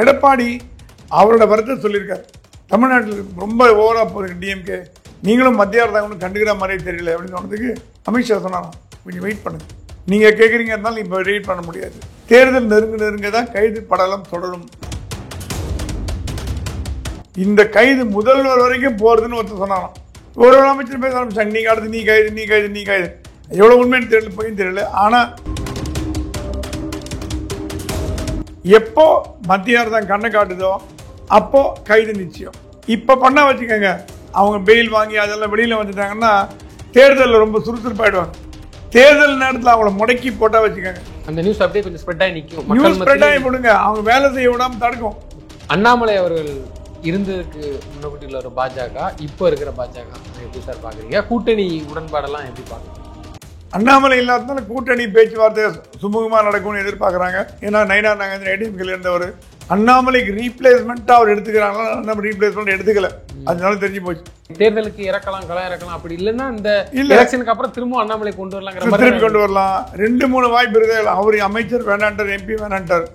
எடப்பாடி அவரோட வருத்தத்தை சொல்லியிருக்காரு. தமிழ்நாட்டில் ரொம்ப ஓவரா போகுது டிஎம்கே, நீங்களும் மத்திய அரசாங்கம் கண்டுக்கிற மாதிரியே தெரியல அப்படின்னு சொன்னதுக்கு அமித்ஷா சொன்னாராம், கொஞ்சம் வெயிட் பண்ணுங்க, நீங்க கேட்குறீங்க இருந்தாலும் இப்போ வெயிட் பண்ண முடியாது, தேர்தல் நெருங்க தான் கைது படலம் தொடரும். இந்த கைது முதல்வர் வரைக்கும் போறதுன்னு ஒருத்தர் சொன்னாராம். ஒரு அமைச்சர் பேச ஆரம்பிச்சாங்க, நீங்க அடுத்து நீ கைது நீ கைது நீ கைது. எவ்வளவு உண்மைன்னு தெரியல, போயும் தெரியல. ஆனா எப்போ மத்திய அரசாங்கம் கண்ணை காட்டுதோ அப்போ கைது நிச்சயம். இப்ப பண்ண வச்சுக்கோங்க, அவங்க பெயில் வாங்கி அதெல்லாம் வெளியில வந்துட்டாங்கன்னா தேர்தலில் ரொம்ப சுறுசுறுப்பாயிடுவாங்க. தேர்தல் நேரத்தில் அவங்கள முடக்கி போட்டா வச்சுக்கோங்க, அந்த நியூஸ் அப்படியே கொஞ்சம் ஸ்ப்ரெட் ஆகி நிற்கும், நியூஸ் ஸ்ப்ரெட் ஆகி போடுங்க, அவங்க வேலை செய்ய விடாம தடுக்கும். அண்ணாமலை அவர்கள் இருந்ததுக்கு முன்னக்கூட்டியில் ஒரு பாஜக, இப்போ இருக்கிற பாஜக எப்படி சார் பாக்குறீங்க? கூட்டணி உடன்பாடெல்லாம் எப்படி பாக்குறீங்க? அண்ணாமலை இல்லாதனால கூட்டணி பேச்சுவார்த்தை சுமூகமாக நடக்கும்னு எதிர்பார்க்குறாங்க. ஏன்னா நைனா நாகேந்திரன் ஏடிஎம்கேல இருந்தவர், அண்ணாமலைக்கு ரீப்ளேஸ்மெண்ட்டாக அவர் எடுத்துக்கிறாங்களா, நம்ம ரீப்ளேஸ்மெண்ட் எடுத்துக்கல, அதனால தெரிஞ்சு போச்சு. தேர்தலுக்கு இறக்கலாம், களம் இறக்கலாம், அப்படி இல்லைன்னா இந்த எலெக்ஷனுக்கு அப்புறம் திரும்ப அண்ணாமலை கொண்டு வரலாம், திரும்பி கொண்டு வரலாம். 2-3 வாய்ப்பு இருக்கு. அவர் அமைச்சர் வேணான்டார், எம்பி வேணான்டார்,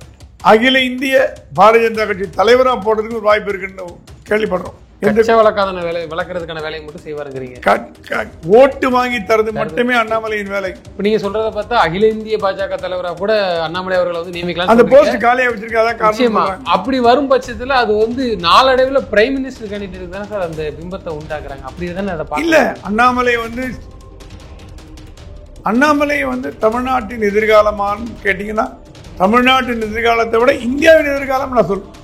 அகில இந்திய பாரதிய ஜனதா கட்சி தலைவராக போடுறதுக்கு ஒரு வாய்ப்பு இருக்குன்னு கேள்விப்படுறோம். விளக்குறதுக்கான வேலையை மட்டும் செய்வாருங்கிறீங்க. ஓட்டு வாங்கி தரது மட்டுமே அண்ணாமலையின் வேலை. இப்ப நீங்க சொல்றத பார்த்தா அகில இந்திய பாஜக தலைவராக கூட அண்ணாமலை அவர்களை வந்து நியமிக்கலாம், அந்த போஸ்ட் காலியா வச்சிருக்காங்க. அப்படி வரும் பட்சத்துல அது வந்து நாளடைவில் பிரைம் மினிஸ்டர் கேண்டிடேட் தானே சார் அந்த பிம்பத்தை உண்டாக்குறாங்க. அப்படி தானே அதை இல்ல, அண்ணாமலை வந்து தமிழ்நாட்டின் எதிர்காலமான்னு கேட்டீங்கன்னா, தமிழ்நாட்டின் எதிர்காலத்தை விட இந்தியாவின் எதிர்காலம் நான் சொல்றேன்.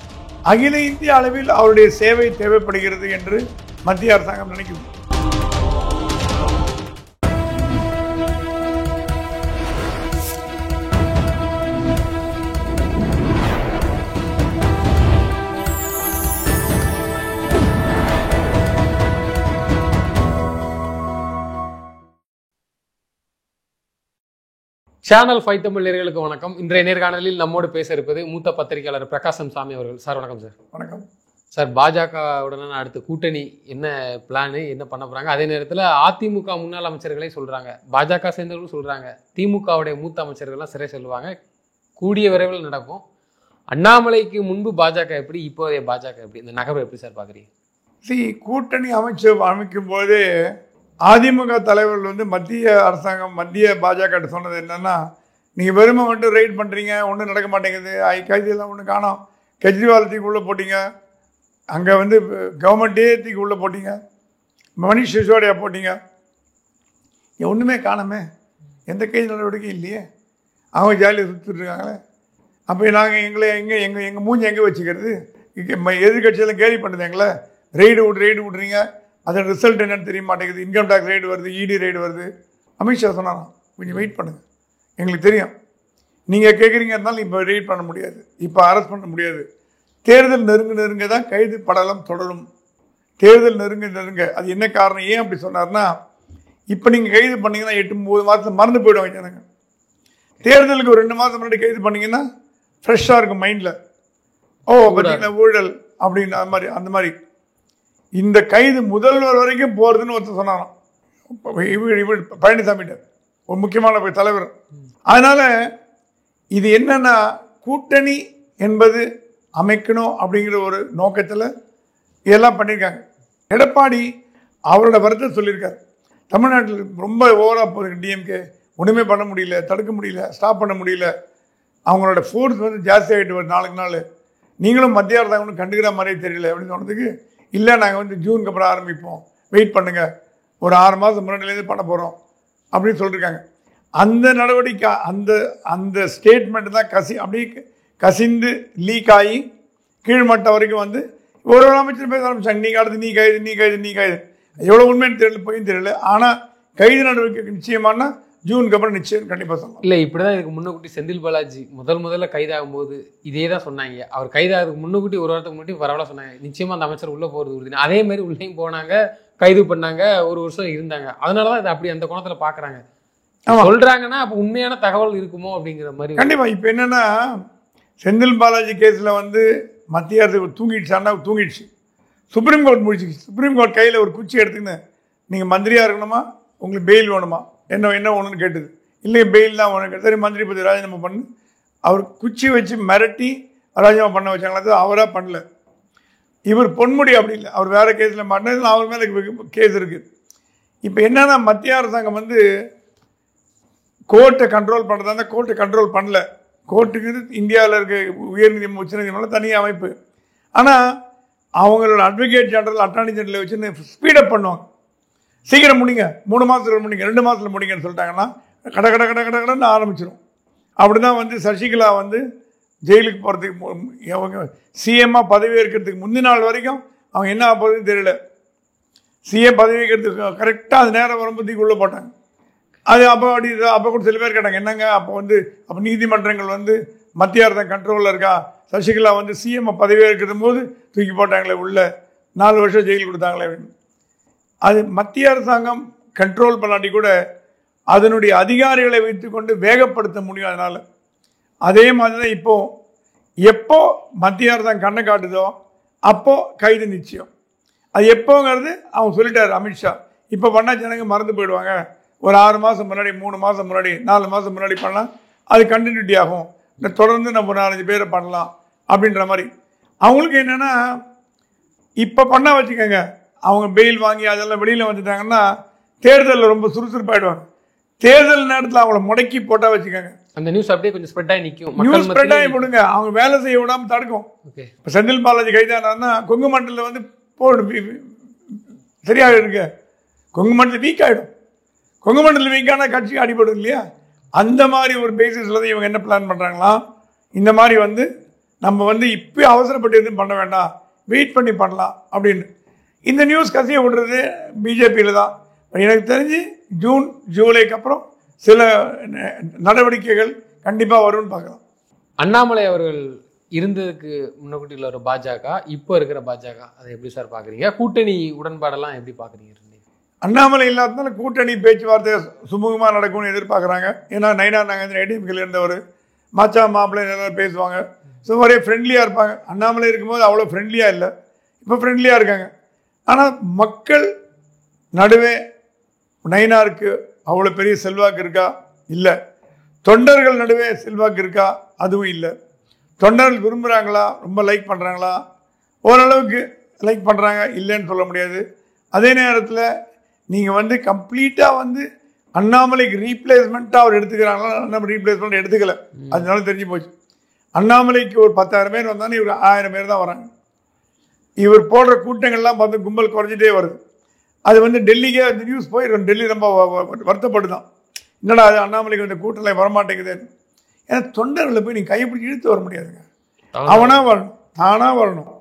அகில இந்திய அளவில் அவருடைய சேவை தேவைப்படுகிறது என்று மத்திய அரசாங்கம் நினைக்கும். சேனல் 5 தமிழ் நேயர்களுக்கு வணக்கம். இன்றைய நேர்காணலில் நம்மோடு பேச இருப்பது மூத்த பத்திரிகையாளர் பிரகாசம் சாமி அவர்கள். சார் வணக்கம். சார் வணக்கம். சார், பாஜகவுடனான அடுத்த கூட்டணி என்ன பிளானு, என்ன பண்ண போறாங்க? அதே நேரத்தில் அதிமுக முன்னாள் அமைச்சர்களே சொல்றாங்க, பாஜக சேர்ந்தவர்களும் சொல்றாங்க, திமுகவுடைய மூத்த அமைச்சர்கள்லாம் சிறை செல்வாங்க, கூடிய விரைவில் நடக்கும். அண்ணாமலைக்கு முன்பு பாஜக எப்படி, இப்போதைய பாஜக எப்படி, இந்த நகர்வை எப்படி சார் பாக்குறீங்க? கூட்டணி அமைக்கும் போது அதிமுக தலைவர்கள் வந்து மத்திய அரசாங்கம், மத்திய பாஜக சொன்னது என்னன்னா, நீங்கள் வெறுமை மட்டும் ரைட் பண்ணுறீங்க, ஒன்றும் நடக்க மாட்டேங்குது, கைதியெல்லாம் ஒன்றும் காணோம், கெஜ்ரிவால் தூக்கி உள்ளே போட்டிங்க, அங்கே வந்து கவர்மெண்ட்டே தூக்கி உள்ளே போட்டிங்க, மணிஷ் சிசோடியா போட்டிங்க, ஒன்றுமே காணாமே, எந்த கைது நடவடிக்கையும் இல்லையே, அவங்க ஜாலியாக சுற்றிட்டு இருக்காங்களே, அப்போ நாங்கள் எங்கள் மூஞ்சி எங்கே வச்சுக்கிறது? எதிர்கட்சியெல்லாம் கேலி பண்ணுது எங்களை, ரெய்டு விட்றீங்க, அதோட ரிசல்ட் என்னன்னு தெரிய மாட்டேங்குது, இன்கம் டேக்ஸ் ரைடு வருது, இடி ரைடு வருது. அமித்ஷா சொன்னாராம், கொஞ்சம் வெயிட் பண்ணுங்கள், எங்களுக்கு தெரியும், நீங்கள் கேட்குறீங்க இருந்தாலும் இப்போ வெயிட் பண்ண முடியாது, இப்போ அரெஸ்ட் பண்ண முடியாது, தேர்தல் நெருங்க தான் கைது படலம் தொடரும். தேர்தல் நெருங்க அது என்ன காரணம், ஏன் அப்படி சொன்னார்னா, இப்போ நீங்கள் கைது பண்ணிங்கன்னா 8-9 மாதத்தில் மறந்து போயிடுவாங்க ஜனங்க. தேர்தலுக்கு ஒரு 2 மாதம் முன்னாடி கைது பண்ணிங்கன்னா ஃப்ரெஷ்ஷாக இருக்கும் மைண்டில். பார்த்தீங்கன்னா ஊழல் அப்படின்னு அந்த மாதிரி இந்த கைது முதல்வர் வரைக்கும் போறதுன்னு ஒருத்தர் சொன்னாராம், பழனிசாமி, ஒரு முக்கியமான தலைவர். அதனால இது என்னன்னா, கூட்டணி என்பது அமைக்கணும் அப்படிங்கிற ஒரு நோக்கத்தில் இதெல்லாம் பண்ணியிருக்காங்க. எடப்பாடி அவரோட வருத்தத்தை சொல்லியிருக்காரு. தமிழ்நாட்டில் ரொம்ப ஓவரா போகுது டிஎம்கே, ஒன்றுமே பண்ண முடியல, தடுக்க முடியல, ஸ்டாப் பண்ண முடியல, அவங்களோட ஃபோர்ஸ் வந்து ஜாஸ்தி ஆகிட்டு வருது நாளுக்கு நாள், நீங்களும் மத்திய அரசாங்கம் கண்டுக்கிற மாதிரியே தெரியல அப்படின்னு சொன்னதுக்கு, இல்லை நாங்கள் வந்து ஜூனுக்கு அப்புறம் ஆரம்பிப்போம், வெயிட் பண்ணுங்கள், ஒரு 6 மாதம் முன்னாடிலேருந்து பண்ண போகிறோம் அப்படின்னு சொல்லியிருக்காங்க. அந்த நடவடிக்கை, அந்த ஸ்டேட்மெண்ட் தான் அப்படியே கசிந்து லீக் ஆகி கீழ்மட்டம் வரைக்கும் வந்து ஒரு அமைச்சர் பேச ஆரம்பிச்சாங்க, நீங்கள் அடுத்து நீ கைது. எவ்வளோ உண்மைன்னு தெரியல, போயும் தெரியல. ஆனால் கைது நடவடிக்கை நிச்சயமான ஜூனுக்கு அப்புறம் நிச்சயம் கண்டிப்பாக சொல்லலாம். இல்லை, இப்படிதான் இதுக்கு முன்னக்கூட்டி செந்தில் பாலாஜி முதல்ல கைதாகும் போது இதே தான் சொன்னாங்க. அவர் கைதாகிறதுக்கு முன்னக்கூட்டி ஒரு வாரத்துக்கு முன்னாடி பரவாயில்ல சொன்னாங்க, நிச்சயமா அந்த அமைச்சர் உள்ள போறது உறுதி. அதே மாதிரி உள்ளேயும் போனாங்க, கைது பண்ணாங்க, 1 வருஷம் இருந்தாங்க. அதனாலதான் இது அப்படி அந்த கோணத்துல பாக்குறாங்க சொல்றாங்கன்னா, அப்ப உண்மையான தகவல் இருக்குமோ அப்படிங்கிற மாதிரி. கண்டிப்பா. இப்ப என்னன்னா, செந்தில் பாலாஜி கேஸ்ல வந்து மத்திய அரசு தூங்கிடுச்சு, சுப்ரீம் கோர்ட் முடிச்சு. சுப்ரீம் கோர்ட் கையில ஒரு குச்சி எடுத்துக்கின்னு, நீங்க மந்திரியா இருக்கணுமா, உங்களுக்கு பெயில் வேணுமா, என்ன ஒன்றுன்னு கேட்டது. இல்லை பெயில் தான் வேணும். சரி, மந்திரி பதவி ராஜினாமா பண்ணு, அவர் குச்சி வச்சு மிரட்டி ராஜினாமா பண்ண வச்சாங்களா, அவராக பண்ணல. இவர் பொன்முடி அப்படி இல்லை, அவர் வேறு கேஸில் மாட்டினது, அவர் மேலே கேஸ் இருக்குது. இப்போ என்னன்னா மத்திய அரசாங்கம் வந்து கோர்ட்டை கண்ட்ரோல் பண்ணுறதா இருந்தால் கோர்ட்டை கண்ட்ரோல் பண்ணல. கோர்ட்டுக்கு இந்தியாவில் இருக்க உயர்நீதிமன்றம் உச்சநீதிமன்றம் தனி அமைப்பு. ஆனால் அவங்களோட அட்வொகேட் ஜெனரல் அட்டார்னி ஜெனரலை வச்சு ஸ்பீடப் பண்ணுவாங்க. சீக்கிரம் முடிங்க, 3 மாதத்தில் முடிங்க, 2 மாதத்தில் முடிங்கன்னு சொல்லிட்டாங்கன்னா கடன்னு ஆரம்பிச்சிடும். அப்படி தான் வந்து சசிகலா வந்து ஜெயிலுக்கு போகிறதுக்கு அவங்க சிஎம்மாக பதவி ஏற்கிறதுக்கு முந்தின நாள் வரைக்கும் அவங்க என்ன போகிறதுன்னு தெரியல. சிஎம் பதவி ஏற்கிறதுக்கு கரெக்டாக அது நேரம் வரும்போது உள்ளே போட்டாங்க. அது அப்போ கூட சில பேர் கேட்டாங்க, என்னங்க அப்போ நீதிமன்றங்கள் வந்து மத்திய அரசாங்க கண்ட்ரோலில் இருக்கா, சசிகலா வந்து சிஎம் பதவி ஏற்கிற போது தூக்கி போட்டாங்களே உள்ள 4 வருஷம் ஜெயில் கொடுத்தாங்களே அப்படின்னு. அது மத்திய அரசாங்கம் கண்ட்ரோல் பண்ணாட்டி கூட அதனுடைய அதிகாரிகளை வைத்துக்கொண்டு வேகப்படுத்த முடியும். அதனால் அதே மாதிரி தான் எப்போ மத்திய அரசாங்கம் கண்ணை காட்டுதோ அப்போ கைது நிச்சயம். அது எப்போங்கிறது அவங்க சொல்லிட்டார் அமித்ஷா. இப்போ பண்ணால் ஜனங்க மறந்து போயிடுவாங்க. ஒரு 6 மாதம் முன்னாடி, 3 மாதம் முன்னாடி, 4 மாதம் முன்னாடி பண்ணலாம், அது கண்டினியூட்டி ஆகும், தொடர்ந்து நம்ம 4-5 பேரை பண்ணலாம் அப்படின்ற மாதிரி. அவங்களுக்கு என்னென்னா இப்போ பண்ண வச்சுக்கோங்க, அவங்க பெயில் வாங்கி அதெல்லாம் வெளியில் வந்துட்டாங்கன்னா தேர்தலில் ரொம்ப சுறுசுறுப்பாயிடுவாங்க. தேர்தல் நேரத்தில் அவங்கள முடக்கி போட்டால் வச்சுக்கோங்க, அந்த நியூஸ் அப்படியே கொஞ்சம் ஸ்ப்ரெட் ஆகி நிற்கும், நியூஸ் ஸ்ப்ரெட் ஆகி போடுங்க, அவங்க வேலை செய்ய விடாமல் தடுக்கும். இப்போ செந்தில் பாலாஜி கைதானா கொங்கு மண்டலில் வந்து சரியாக இருக்கு, கொங்கு மண்டலம் வீக் ஆகிடும். கொங்கு மண்டலம் வீக்கான கட்சிக்கு அடிபடும் இல்லையா? அந்த மாதிரி ஒரு பேசிஸில் தான் இவங்க என்ன பிளான் பண்ணுறாங்களா, இந்த மாதிரி வந்து நம்ம வந்து இப்போ அவசரப்பட்டு எதுவும் பண்ண வேண்டாம், வெயிட் பண்ணி பண்ணலாம் அப்படின்னு. இந்த நியூஸ் கசிய விடுறது பிஜேபியில் தான். எனக்கு தெரிஞ்சு ஜூன் ஜூலைக்கு அப்புறம் சில நடவடிக்கைகள் கண்டிப்பாக வரும்னு பார்க்கலாம். அண்ணாமலை அவர்கள் இருந்ததுக்கு முன்னக்கூட்டியில் ஒரு பாஜக, இப்போ இருக்கிற பாஜக, அதை எப்படி சார் பார்க்குறீங்க? கூட்டணி உடன்பாடெல்லாம் எப்படி பார்க்குறீங்க? அண்ணாமலை இல்லாதனால கூட்டணி பேச்சுவார்த்தை சுமூகமாக நடக்கும்னு எதிர்பார்க்குறாங்க. ஏன்னா நயினா நாகேந்திரன் ஏடிஎம்கேல இருந்தவர், மாச்சா மாப்பிள்ளை எல்லாரும் பேசுவாங்க, ஸோ ஒரே ஃப்ரெண்ட்லியாக இருப்பாங்க. அண்ணாமலை இருக்கும்போது அவ்வளோ ஃப்ரெண்ட்லியாக இல்லை, இப்போ ஃப்ரெண்ட்லியாக இருக்காங்க. ஆனால் மக்கள் நடுவே நயினாருக்கு அவ்வளோ பெரிய செல்வாக்கு இருக்கா? இல்லை. தொண்டர்கள் நடுவே செல்வாக்கு இருக்கா? அதுவும் இல்லை. தொண்டர்கள் விரும்புகிறாங்களா, ரொம்ப லைக் பண்ணுறாங்களா? ஓரளவுக்கு லைக் பண்ணுறாங்க, இல்லைன்னு சொல்ல முடியாது. அதே நேரத்தில் நீங்கள் வந்து கம்ப்ளீட்டாக வந்து அண்ணாமலைக்கு ரீப்ளேஸ்மெண்ட்டாக அவர் எடுத்துக்கிறாங்களா? நம்ம ரீப்ளேஸ்மெண்ட் எடுத்துக்கல, அதனால தெரிஞ்சு போச்சு. அண்ணாமலைக்கு ஒரு 10,000 பேர் வந்தாலும் இவர் 1000 பேர் தான் வராங்க. இவர் போடுற கூட்டங்கள்லாம் பார்த்து கும்பல் குறைஞ்சிட்டே வருது. அது வந்து டெல்லிக்கே அந்த நியூஸ் போயிடும். டெல்லி ரொம்ப வருத்தப்படுதான், என்னடா அது அண்ணாமலைக்கு வந்து கூட்டத்தில் வரமாட்டேங்குதுன்னு. ஏன்னா தொண்டர்களை போய் நீங்கள் கைப்பிடிச்சி இழுத்து வர முடியாதுங்க, அவனாக வரணும், தானாக வரணும்.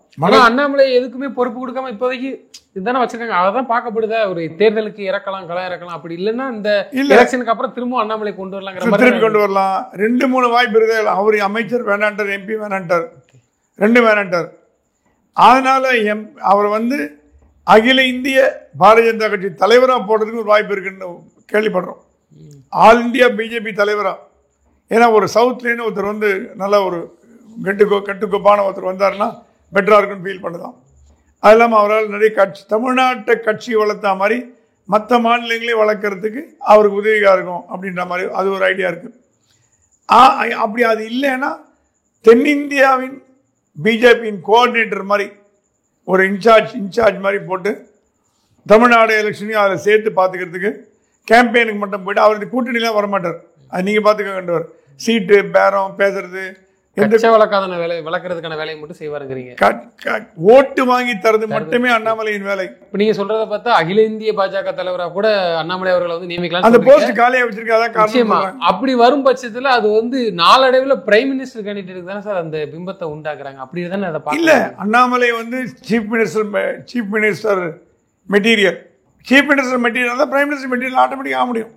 அண்ணாமலை எதுக்குமே பொறுப்பு கொடுக்காம இப்போதைக்கு இதுதானே வச்சிருக்காங்க, அதான் பார்க்கப்படுதா ஒரு தேர்தலுக்கு இறக்கலாம், களம் இறக்கலாம். அப்படி இல்லைன்னா இந்த எலெக்ஷனுக்கு அப்புறம் திரும்ப அண்ணாமலை கொண்டு வரலாம், திரும்பி கொண்டு வரலாம். 2-3 வாய்ப்பு இருக்குது. அவர் அமைச்சர் வேணான்ட்டார், எம்பி வேணான்ட்டார், 2 வேணான்ட்டார். அதனால அவர் வந்து அகில இந்திய பாரதிய ஜனதா கட்சி தலைவராக போடுறதுக்கு ஒரு வாய்ப்பு இருக்குன்னு கேள்விப்படுறோம். ஆல் இந்தியா பிஜேபி தலைவராக. ஏன்னா ஒரு சவுத்லேருந்து ஒருத்தர் வந்து நல்ல ஒரு கட்டுக்கோப்பான ஒருத்தர் வந்தாருன்னா பெட்டராக இருக்குன்னு ஃபீல் பண்ணுதான். அது இல்லாமல் அவரால் நிறைய தமிழ்நாட்டை கட்சி வளர்த்தா மாதிரி மற்ற மாநிலங்களையும் வளர்க்குறதுக்கு அவருக்கு உதவியாக இருக்கும் அப்படின்ற மாதிரி அது ஒரு ஐடியா இருக்குது. அப்படி அது இல்லைன்னா தென்னிந்தியாவின் பிஜேபியின் கோஆர்டினேட்டர் மாதிரி ஒரு இன்சார்ஜ் மாதிரி போட்டு தமிழ்நாடு எலெக்ஷனையும் அதில் சேர்த்து பார்த்துக்கிறதுக்கு கேம்பெயினுக்கு மட்டும் போய்ட்டு அவர் இந்த கூட்டணிலாம் வரமாட்டார். அது நீங்கள் பார்த்துக்கவர் சீட்டு பேரம் பேசுறது வளர்க்கறதுக்கான வேலையை மட்டும் செய்வாருங்கிறீங்க. ஓட்டு வாங்கி தரது மட்டுமே அண்ணாமலையின் வேலை. இப்ப நீங்க சொல்றத பார்த்தா அகில இந்திய பாஜக தலைவராக கூட அண்ணாமலை அவர்களை வந்து நியமிக்கலாம், அந்த போஸ்ட் காலியா வச்சிருக்காங்க. அப்படி வரும் பட்சத்துல அது வந்து நாளடைவில் பிரைம் மினிஸ்டர் கேண்டிடேட் தானே சார் அந்த பிம்பத்தை உண்டாக்குறாங்க. அப்படி தானே அதை பார்க்கல. இல்ல, அண்ணாமலை வந்து chief minister material. Chief minister material தான் பிரைம் மினிஸ்டர் மெட்டீரியல் ஆட்டோமேட்டிக் ஆக முடியும்.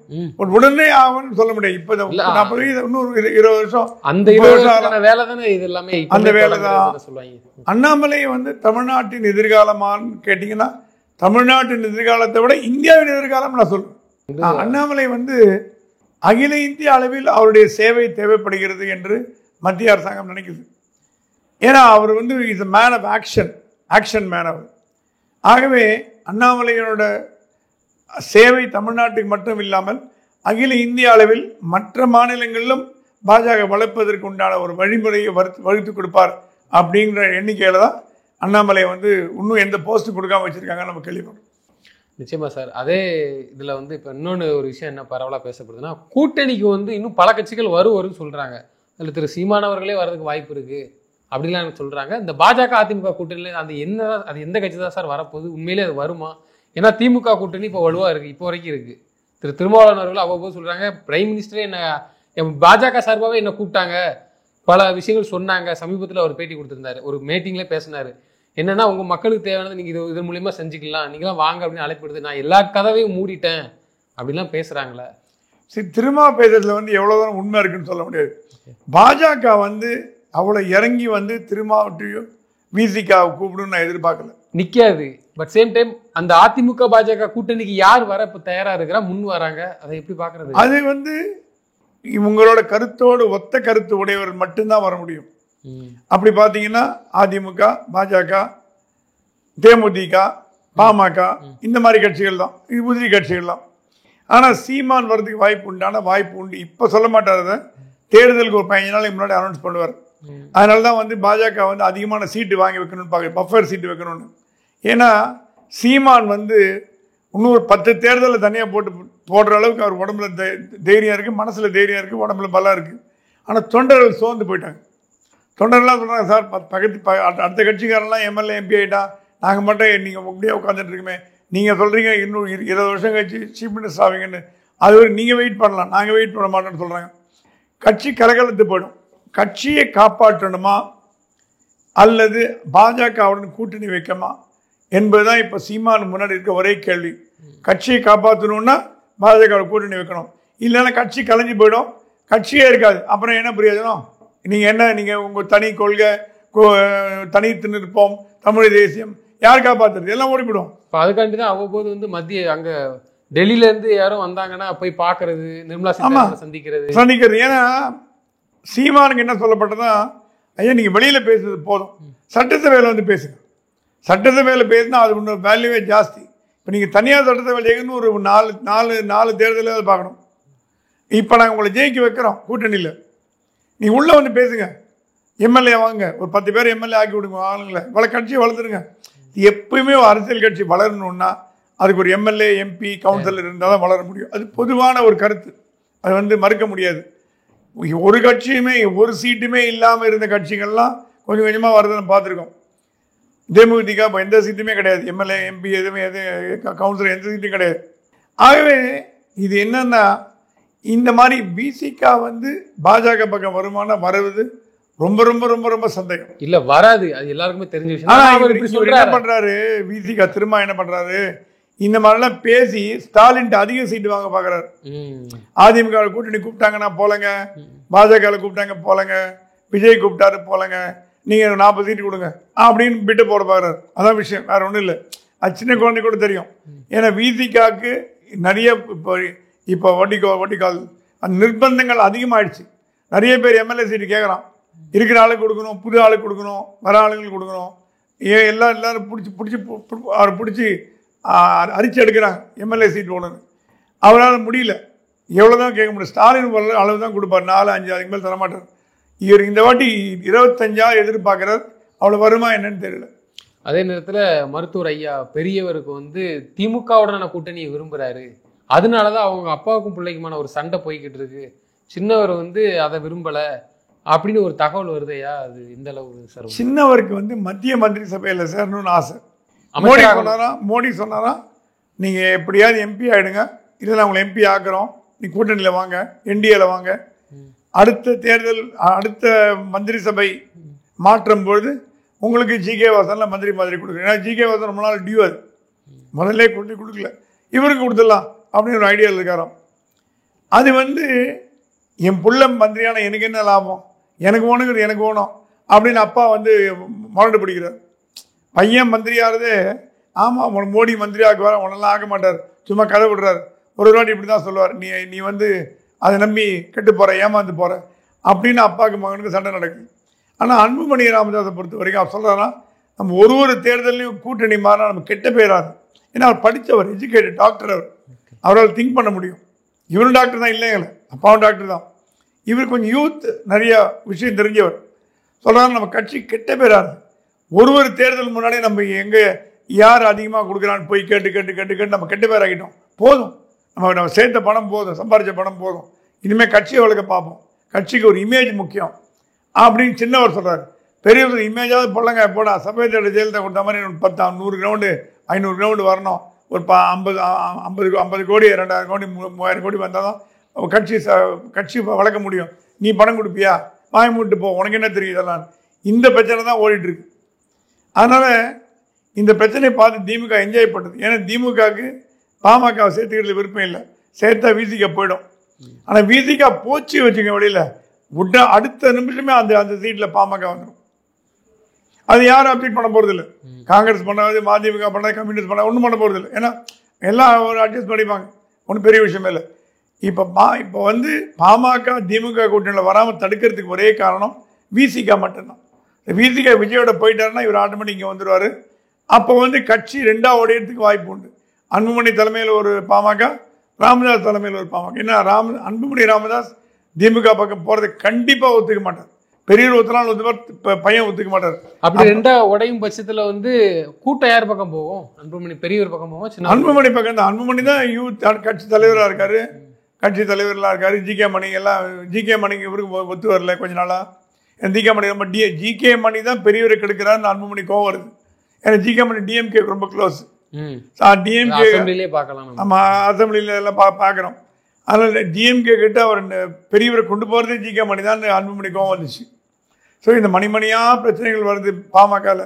உடனே ஆகும்னு சொல்ல முடியாது. இப்போ 40 இன்னொரு 20 வருஷம் அந்த 20 வருஷம் வேலை தானே இது எல்லாமே. அந்த வேலை தான் சொல்லுவாங்க. அண்ணாமலை வந்து தமிழ்நாட்டின் எதிர்காலமான்னு கேட்டீங்கன்னா தமிழ்நாட்டின் எதிர்காலத்தை விட இந்தியாவின் எதிர்காலம் நான் சொல்லுவேன். அண்ணாமலை வந்து அகில இந்திய அளவில் அவருடைய சேவை தேவைப்படுகிறது என்று மத்திய அரசாங்கம் நினைக்குது. ஏன்னா அவர் வந்து is a man of action man அவர். ஆகவே அண்ணாமலையோட சேவை தமிழ்நாட்டுக்கு மட்டும் இல்லாமல் அகில இந்திய அளவில் மற்ற மாநிலங்களிலும் பாஜக வளர்ப்பதற்கு உண்டான ஒரு வழிமுறையை வகுத்து கொடுப்பார் அப்படிங்கிற எண்ணிக்கையில் தான் அண்ணாமலை வந்து இன்னும் எந்த போஸ்ட்டு கொடுக்காம வச்சுருக்காங்க நம்ம கேள்விப்படுறோம். நிச்சயமா சார். அதே இதில் வந்து இப்போ இன்னொன்று ஒரு விஷயம் என்ன பரவலாக பேசப்படுதுன்னா, கூட்டணிக்கு வந்து இன்னும் பல கட்சிகள் வரும்னு சொல்கிறாங்க. அதில் திரு சீமானவர்களே வர்றதுக்கு வாய்ப்பு இருக்குது அப்படிலாம் எனக்கு சொல்கிறாங்க. இந்த பாஜக அதிமுக கூட்டணியில் அது எந்த கட்சி தான் சார் வரப்போகுது? உண்மையிலே அது வருமா? ஏன்னா திமுக கூட்டணி இப்போ வலுவாக இருக்குது, இப்போ வரைக்கும் இருக்குது. திரு திருமாவளவன் அவர்கள் அவ்வப்போது சொல்கிறாங்க, பிரைம் மினிஸ்டரே என்ன பாஜக சார்பாகவே என்ன கூப்பிட்டாங்க, பல விஷயங்கள் சொன்னாங்க. சமீபத்தில் அவர் பேட்டி கொடுத்துருந்தாரு, ஒரு மீட்டிங்கில் பேசினார். என்னன்னா உங்க மக்களுக்கு தேவையானது நீங்க இதன் மூலியமா செஞ்சுக்கலாம், நீங்களாம் வாங்க அப்படின்னு அழைப்படுது, நான் எல்லா கதவையும் மூடிட்டேன் அப்படிலாம் பேசுறாங்களே. சரி, திருமா பேசுறதுல வந்து எவ்வளவுதான் உண்மை இருக்குன்னு சொல்ல முடியாது. பாஜக வந்து அவ்வளோ இறங்கி வந்து திருமாவட்டியும் விசிகாவை கூப்பிடுன்னு நான் எதிர்பார்க்கல, நிக்காது. பட் சேம் டைம் அந்த அதிமுக பாஜக கூட்டணிக்கு யார் வர இப்ப தயாரா இருக்கிறா, முன் வராங்க, அதை எப்படி பாக்குறது? அது வந்து இவங்களோட கருத்தோடு ஒத்த கருத்து உடையவர் மட்டும்தான் வர முடியும். அப்படி பார்த்தீங்கன்னா அதிமுக, பாஜக, தேமுதிக, பாமக இந்த மாதிரி கட்சிகள் தான், இது உதிரி கட்சிகள் தான். ஆனால் சீமான் வர்றதுக்கு வாய்ப்பு உண்டான வாய்ப்பு உண்டு. இப்போ சொல்ல மாட்டார், தேர்தலுக்கு ஒரு 15 நாளைக்கு முன்னாடி அனௌன்ஸ் பண்ணுவார். அதனால தான் வந்து பாஜக வந்து அதிகமான சீட்டு வாங்கி வைக்கணும்னு பார்க்குறேன், பஃபர் சீட்டு வைக்கணும்னு. ஏன்னா சீமான் வந்து இன்னும் ஒரு 10 தேர்தலில் தனியாக போடுற அளவுக்கு அவர் உடம்புல தைரியம் இருக்குது, மனசில் தைரியம் இருக்குது, உடம்புல பலம் இருக்குது. ஆனால் தொண்டர்கள் சோர்ந்து போயிட்டாங்க. தொண்டர்லாம் சொல்கிறாங்க, சார் அடுத்த கட்சிக்காரெல்லாம் எம்எல்ஏ எம்பி ஆகிட்டா, நாங்கள் மட்டும் நீங்கள் அப்படியே உட்காந்துட்டு இருக்குமே, நீங்கள் சொல்கிறீங்க இன்னும் 20 வருஷம் கழிச்சு சீஃப் மினிஸ்டர் ஆவீங்கன்னு, அது ஒரு நீங்கள் வெயிட் பண்ணலாம், நாங்கள் வெயிட் பண்ண மாட்டோம்னு சொல்கிறாங்க. கட்சி கலகலத்து போயிடும். கட்சியை காப்பாற்றணுமா அல்லது பாஜகவுடன் கூட்டணி வைக்கமா என்பதுதான் இப்போ சீமான் முன்னாடி இருக்க ஒரே கேள்வி. கட்சியை காப்பாற்றணும்னா பாஜக கூட்டணி வைக்கணும், இல்லைன்னா கட்சி கலைஞ்சு போயிடும், கட்சியே இருக்காது. அப்புறம் என்ன பிரயோஜனம்? நீங்கள் உங்கள் தனி கொள்கை, தனித்து நிற்போம், தமிழ் தேசியம் யார் காப்பாற்றுறது? எல்லாம் ஓடிவிடும். இப்போ அதுக்காண்டி தான் அவ்வப்போது வந்து மத்திய அங்கே டெல்லியிலேருந்து யாரும் வந்தாங்கன்னா போய் பார்க்கறது, நிர்மலா சீதாராமன் சந்திக்கிறது. ஏன்னா சீமானுக்கு என்ன சொல்லப்பட்டதா, ஐயா நீங்கள் வெளியில் பேசுறது போதும், சட்டசபையில் வந்து பேசுங்க. சட்டசபையில் பேசினா அது இன்னும் வேல்யூவே ஜாஸ்தி. இப்போ நீங்கள் தனியார் சட்டசபையில் ஜெயிக்கணும், ஒரு 4 தேர்தலில் பார்க்கணும். இப்போ நாங்கள் உங்களை ஜெயிக்க வைக்கிறோம் கூட்டணியில், நீங்கள் உள்ளே வந்து பேசுங்க, எம்எல்ஏ வாங்க, ஒரு 10 பேர் எம்எல்ஏ ஆக்கி விடுங்க, ஆளுங்களை வள கட்சியை வளர்த்துருங்க. எப்பயுமே ஒரு அரசியல் கட்சி வளரணுன்னா அதுக்கு ஒரு எம்எல்ஏ, எம்பி, கவுன்சிலர் இருந்தால் தான் வளர முடியும். அது பொதுவான ஒரு கருத்து, அது வந்து மறுக்க முடியாது. ஒரு கட்சியுமே ஒரு சீட்டுமே இல்லாமல் இருந்த கட்சிகள்லாம் கொஞ்சம் கொஞ்சமாக வருதுன்னு பார்த்துருக்கோம். தேமுதிக இப்போ எந்த சீட்டுமே கிடையாது, எம்எல்ஏ, எம்பி எதுவுமே கவுன்சிலர் எந்த சீட்டும் கிடையாது. ஆகவே இது என்னன்னா, இந்த மாதிரி விசிகா வந்து பாஜக பக்கம் வருமானம் வருவது ரொம்ப ரொம்ப ரொம்ப ரொம்ப சந்தேகம். இல்ல வராது, அது எல்லாருக்குமே தெரிஞ்ச விஷயம். என்ன பண்றாரு விசிகா, திரும்ப என்ன பண்றாரு, இந்த மாதிரிலாம் பேசி ஸ்டாலின் அதிக சீட்டு வாங்க பாக்குறாரு. அதிமுக கூட்டணி கூப்பிட்டாங்கன்னா போலங்க, பாஜக கூப்பிட்டாங்க போலங்க, விஜய் கூப்பிட்டாரு போலங்க, நீங்க 40 சீட்டு கொடுங்க அப்படின்னு பிட்டு போட பாக்குறாரு. அதான் விஷயம், வேற ஒன்றும் இல்லை. அது சின்ன குழந்தை கூட தெரியும். ஏன்னா விசிகாக்கு நிறைய இப்போ வட்டிக்கால் அந்த நிர்பந்தங்கள் அதிகமாகிடுச்சு. நிறைய பேர் எம்எல்ஏ சீட்டு கேட்குறான், இருக்கிற ஆளுக்கு கொடுக்கணும், புது ஆளுக்கு கொடுக்கணும், வர ஆளுங்களுக்கு கொடுக்கணும். எல்லாரும் பிடிச்சி அரிச்சு எடுக்கிறாங்க எம்எல்ஏ சீட் ஒன்று. அவரால் முடியல, எவ்வளோதான் கேட்க முடியும். ஸ்டாலின் அளவு தான் கொடுப்பார், 4, 5 அதுக்கு மேலே தரமாட்டார். இவர் இந்த வாட்டி 25 எதிர்பார்க்குறார், அவ்வளோ வருமா என்னன்னு தெரியல. அதே நேரத்தில் மருத்துவர் ஐயா பெரியவருக்கு வந்து திமுகவுடனான கூட்டணி விரும்புகிறாரு, அதனாலதான் அவங்க அப்பாவுக்கும் பிள்ளைக்குமான ஒரு சண்டை போய்கிட்டு இருக்கு, சின்னவர் வந்து அதை விரும்பலை அப்படின்னு ஒரு தகவல் வருதையா, அது இந்த அளவு சார்? சின்னவருக்கு வந்து மத்திய மந்திரி சபையில் சேரணும்னு ஆசை. மோடி சொன்னாரா நீங்கள் எப்படியாவது எம்பி ஆகிடுங்க, இல்லை உங்களை எம்பி ஆக்குறோம், நீ கூட்டணியில் வாங்க, என்டிஏல வாங்க, அடுத்த தேர்தல் அடுத்த மந்திரி சபை மாற்றும் பொழுது உங்களுக்கு ஜிகே வாசனில் மந்திரி மாதிரி கொடுக்குறேன். ஏன்னா ஜிகே வாசன் ரொம்ப நாள் டியூ, அது முதல்ல கொடுக்கல, இவருக்கு கொடுத்துடலாம் அப்படின்னு ஒரு ஐடியாவில் இருக்காராம். அது வந்து என் புள்ள மந்திரியான எனக்கு என்ன லாபம், எனக்கு வேணுங்கிறது எனக்கு வேணும் அப்படின்னு அப்பா வந்து மறந்து பிடிக்கிறார். பையன் மந்திரியாகிறதே, ஆமாம் மோடி மந்திரியாக வர உன்னெல்லாம் ஆக மாட்டார், சும்மா கதை விடுறாரு. ஒரு வாட்டி இப்படி தான் சொல்லுவார், நீ வந்து அதை நம்பி கெட்டு போகிற, ஏமாந்து போகிற அப்படின்னு அப்பாவுக்கு மகனுக்கு சண்டை நடக்குது. ஆனால் அன்புமணி ராமதாஸை பொறுத்த வரைக்கும் அவர் சொல்கிறாரா, நம்ம ஒரு தேர்தலையும் கூட்டணி மாறினா நம்ம கெட்ட பேராது. ஏன்னா அவர் படித்தவர், எஜுகேட்டட் டாக்டர், அவரால் திங்க் பண்ண முடியும். இவரும் டாக்டர் தான் இல்லைங்களே, அப்பாவும் டாக்டர் தான். இவர் கொஞ்சம் யூத், நிறைய விஷயம் தெரிஞ்சவர். சொல்கிறாங்க நம்ம கட்சி கெட்ட பேராது. ஒரு தேர்தல் முன்னாடி நம்ம எங்கே யார் அதிகமாக கொடுக்குறான்னு போய் கேட்டு நம்ம கெட்ட பேர் ஆகிட்டோம். போதும், நம்ம சேர்த்த பணம் போதும், சம்பாதிச்ச பணம் போதும், இனிமேல் கட்சியை வளர்க்க பார்ப்போம், கட்சிக்கு ஒரு இமேஜ் முக்கியம் அப்படின்னு சின்னவர் சொல்கிறார். பெரியவர் இமேஜாவது போடலங்க, போடா சபையோட ஜெயலலிதா கொடுத்த மாதிரி 100 கிரவுண்டு 500 கிரவுண்டு வரணும், ஒரு 50 கோடி 2000 கோடி 3000 கோடி வந்தால் தான் கட்சி வளர்க்க முடியும். நீ பணம் கொடுப்பியா, வாங்கி மூட்டு போ, உனக்கு என்ன தெரியும் இதெல்லாம். இந்த பிரச்சனை தான் ஓடிட்டுருக்கு. அதனால் இந்த பிரச்சனையை பார்த்து திமுக என்ஜாய் பண்ணுது. ஏன்னா திமுகவுக்கு பாமகவை சேர்த்துக்கிறது விருப்பம் இல்லை, சேர்த்தா விசிக போயிடும். ஆனால் விசிக போச்சு வச்சுக்க வழியில் அடுத்த நிமிஷமே அந்த சீட்டில் பாமக வந்துடும். அது யாரும் அப்டேட் பண்ண போகிறது இல்லை. காங்கிரஸ் பண்ணாது, மதிமுக பண்ணாது, கம்யூனிஸ்ட் பண்ணாது, ஒன்றும் பண்ண போகிறது இல்லை. ஏன்னா எல்லாம் ஒரு அட்ஜஸ்ட் பண்ணிப்பாங்க, ஒன்றும் பெரிய விஷயமே இல்லை. இப்போ பாமக திமுக கூட்டணியில் வராமல் தடுக்கிறதுக்கு ஒரே காரணம் விசிக மட்டும்தான். விசிக விஜயோட போயிட்டாருன்னா இவர் ஆட்டோமேட்டிக் இங்கே வந்துடுவார். அப்போ கட்சி 2ஆ உடையறதுக்கு வாய்ப்பு உண்டு. அன்புமணி தலைமையில் ஒரு பாமக, ராமதாஸ் தலைமையில் ஒரு பாமக. ஏன்னா அன்புமணி ராமதாஸ் திமுக பக்கம் போகிறத கண்டிப்பாக ஒத்துக்க மாட்டார். பெரியவர் ஒத்துனாலும் ஒத்துப்பார், பையன் ஒத்துக்க மாட்டார். அப்படி 2ஆ உடையும் பட்சத்தில் கூட்டம் யார் பக்கம் போகும்? அன்புமணி பெரியவர் பக்கம் போகும், சின்ன அன்புமணி பக்கம் தான். அன்புமணி தான் யூத் கட்சி தலைவராக இருக்காரு, கட்சி தலைவர்களாக இருக்காரு. ஜிகே மணி எல்லாம் ஜிகே மணிக்கு இவருக்கு ஒத்து வரல கொஞ்ச நாளாக. ஜிகே மணி ரொம்ப ஜிகே மணி தான் பெரியவரை கெடுக்கிறாருன்னு அன்புமணி கோவம் வருது. ஏன்னா ஜிகே மணி டிஎம்கே ரொம்ப க்ளோஸ். டிஎம்கே பார்க்கலாம், நம்ம அசம்பிளியில் எல்லாம் பார்க்குறோம். அதனால் டிஎம்கே கிட்ட அவர் பெரியவரை கொண்டு போகிறதே ஜிகே மணி தான் அன்புமணி கோவம் வந்துச்சு. ஸோ இந்த மணிமணியாக பிரச்சனைகள் வருது பாமகவில்.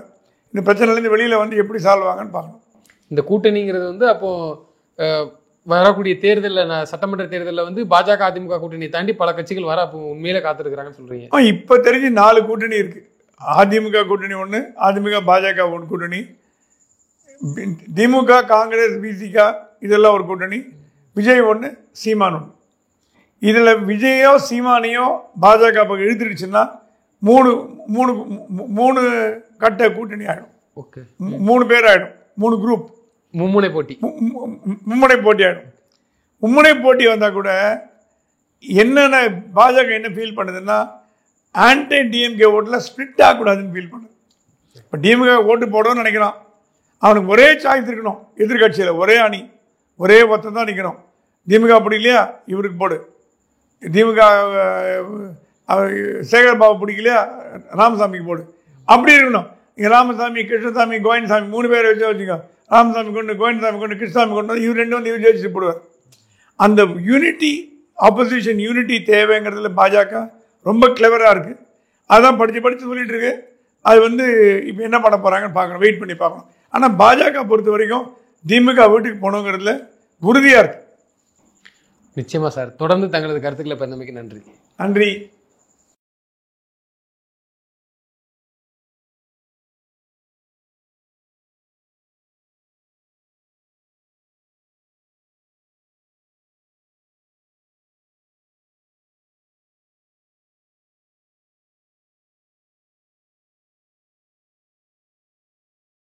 இந்த பிரச்சனைலேருந்து வெளியில் எப்படி சால்வ் ஆகுன்னு பார்க்கணும். இந்த கூட்டணிங்கிறது அப்போது வரக்கூடிய தேர்தலில், சட்டமன்ற தேர்தலில் பாஜக அதிமுக கூட்டணி தாண்டி பல கட்சிகள் வர அப்போ உண்மையில காத்திருக்கிறாங்கன்னு சொல்றீங்க. இப்போ தெரிஞ்சு 4 கூட்டணி இருக்கு. அதிமுக கூட்டணி ஒன்று, அதிமுக பாஜக ஒன்று கூட்டணி, திமுக காங்கிரஸ் விசிக இதெல்லாம் ஒரு கூட்டணி, விஜய் ஒன்று, சீமான் ஒன்று. இதில் விஜயோ சீமானையோ பாஜக பக்கம் இழுத்துடுச்சுன்னா மூணு கட்ட கூட்டணி ஆகிடும். ஓகே, 3 பேர் ஆகிடும், 3 குரூப், மும்முனை போட்டி ஆகிடும். மும்முனை போட்டி வந்தால் கூட என்னென்ன பாஜக என்ன ஃபீல் பண்ணுதுன்னா, ஆன்டி டிஎம்கே ஓட்டில் ஸ்ப்ளிட் ஆகக்கூடாதுன்னு ஃபீல் பண்ணுது. இப்போ டிஎம்கே ஓட்டு போடணும்னு நினைக்கிறான், அவனுக்கு ஒரே சாய்ஸ் இருக்கணும். எதிர்கட்சியில் ஒரே அணி, ஒரே ஒருத்தன் தான் நிற்கணும். திமுக அப்படி இல்லையா, இவருக்கு போடு. திமுக சேகர் பாபு பிடிக்கலையா, ராமசாமிக்கு போடு. அப்படி இருக்கணும். நீங்கள் ராமசாமி, கிருஷ்ணசாமி, கோவிந்தசாமி 3 பேரை வச்சுக்கோ. ராமசாமி கொண்டு, கோவிந்தசாமி கொண்டு, கிருஷ்ணசாமி கொண்டு, இவர் 2 இவர் ஜெயிச்சு போடுவார். அந்த யூனிட்டி, ஆப்போசிஷன் யூனிட்டி தேவைங்கிறதுல பாஜக ரொம்ப கிளவராக இருக்குது. அதான் படித்து சொல்லிட்டு இருக்கு. அது இப்போ என்ன பண்ண போகிறாங்கன்னு பார்க்கணும், வெயிட் பண்ணி பார்க்கணும். ஆனால் பாஜக பொறுத்த வரைக்கும் திமுக வீட்டுக்கு போகணுங்கிறதுல உறுதியாக இருக்குது. நிச்சயமா சார். தொடர்ந்து தங்களது கருத்துக்களை பகிர்ந்தமைக்கு நன்றி. நன்றி.